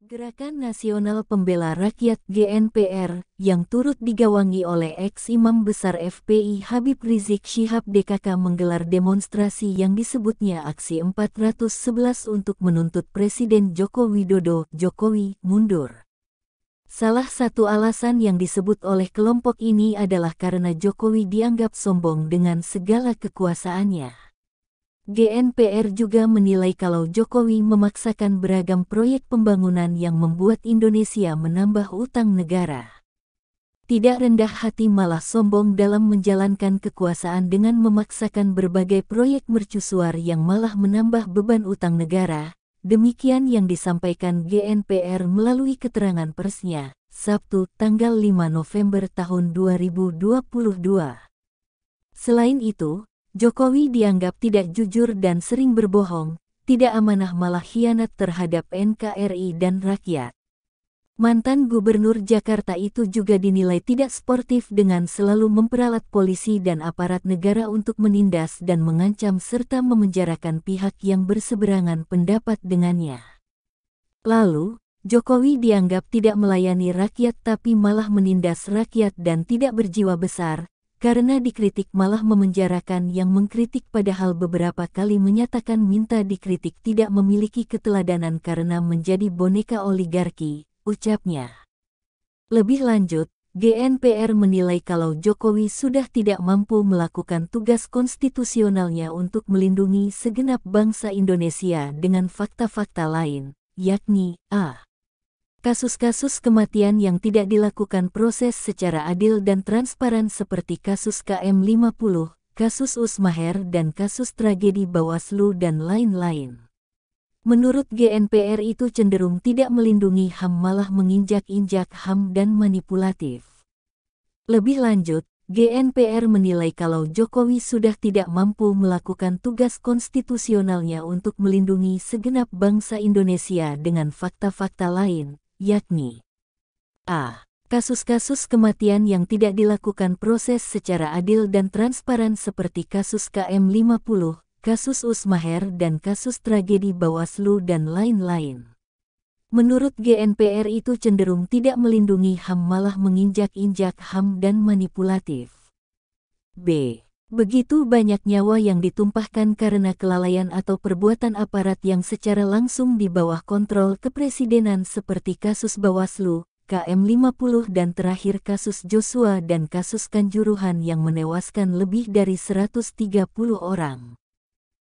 Gerakan Nasional Pembela Rakyat (GNPR) yang turut digawangi oleh ex-Imam Besar FPI Habib Rizik Syihab DKK menggelar demonstrasi yang disebutnya Aksi 411 untuk menuntut Presiden Joko Widodo, Jokowi, mundur. Salah satu alasan yang disebut oleh kelompok ini adalah karena Jokowi dianggap sombong dengan segala kekuasaannya. GNPR juga menilai kalau Jokowi memaksakan beragam proyek pembangunan yang membuat Indonesia menambah utang negara. Tidak rendah hati malah sombong dalam menjalankan kekuasaan dengan memaksakan berbagai proyek mercusuar yang malah menambah beban utang negara. Demikian yang disampaikan GNPR melalui keterangan persnya, Sabtu, tanggal 5 November tahun 2022. Selain itu, Jokowi dianggap tidak jujur dan sering berbohong, tidak amanah malah khianat terhadap NKRI dan rakyat. Mantan Gubernur Jakarta itu juga dinilai tidak sportif dengan selalu memperalat polisi dan aparat negara untuk menindas dan mengancam serta memenjarakan pihak yang berseberangan pendapat dengannya. Lalu, Jokowi dianggap tidak melayani rakyat tapi malah menindas rakyat dan tidak berjiwa besar, karena dikritik malah memenjarakan yang mengkritik padahal beberapa kali menyatakan minta dikritik tidak memiliki keteladanan karena menjadi boneka oligarki, ucapnya. Lebih lanjut, GNPR menilai kalau Jokowi sudah tidak mampu melakukan tugas konstitusionalnya untuk melindungi segenap bangsa Indonesia dengan fakta-fakta lain, yakni a. Kasus-kasus kematian yang tidak dilakukan proses secara adil dan transparan seperti kasus KM50, kasus Usmaher dan kasus tragedi Bawaslu dan lain-lain. Menurut GNPR itu cenderung tidak melindungi HAM malah menginjak-injak HAM dan manipulatif. Lebih lanjut, GNPR menilai kalau Jokowi sudah tidak mampu melakukan tugas konstitusionalnya untuk melindungi segenap bangsa Indonesia dengan fakta-fakta lain, yakni a. Kasus-kasus kematian yang tidak dilakukan proses secara adil dan transparan seperti kasus KM50, kasus Usmaher dan kasus tragedi Bawaslu dan lain-lain. Menurut GNPR itu cenderung tidak melindungi HAM malah menginjak-injak HAM dan manipulatif. b. Begitu banyak nyawa yang ditumpahkan karena kelalaian atau perbuatan aparat yang secara langsung di bawah kontrol kepresidenan seperti kasus Bawaslu, KM50 dan terakhir kasus Joshua dan kasus Kanjuruhan yang menewaskan lebih dari 130 orang.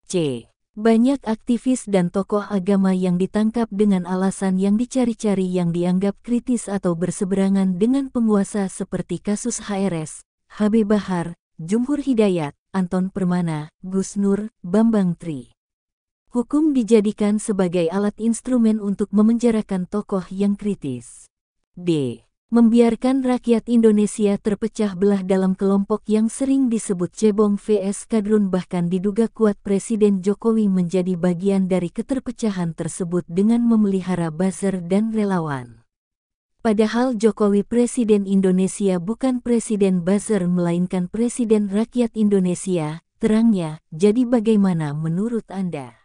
c. Banyak aktivis dan tokoh agama yang ditangkap dengan alasan yang dicari-cari yang dianggap kritis atau berseberangan dengan penguasa seperti kasus HRS, HB Bahar, Jumhur Hidayat, Anton Permana, Gus Nur, Bambang Tri. Hukum dijadikan sebagai alat instrumen untuk memenjarakan tokoh yang kritis. d. Membiarkan rakyat Indonesia terpecah belah dalam kelompok yang sering disebut cebong vs kadrun bahkan diduga kuat Presiden Jokowi menjadi bagian dari keterpecahan tersebut dengan memelihara buzzer dan relawan. Padahal Jokowi Presiden Indonesia bukan Presiden buzzer melainkan Presiden Rakyat Indonesia, terangnya. Jadi bagaimana menurut Anda?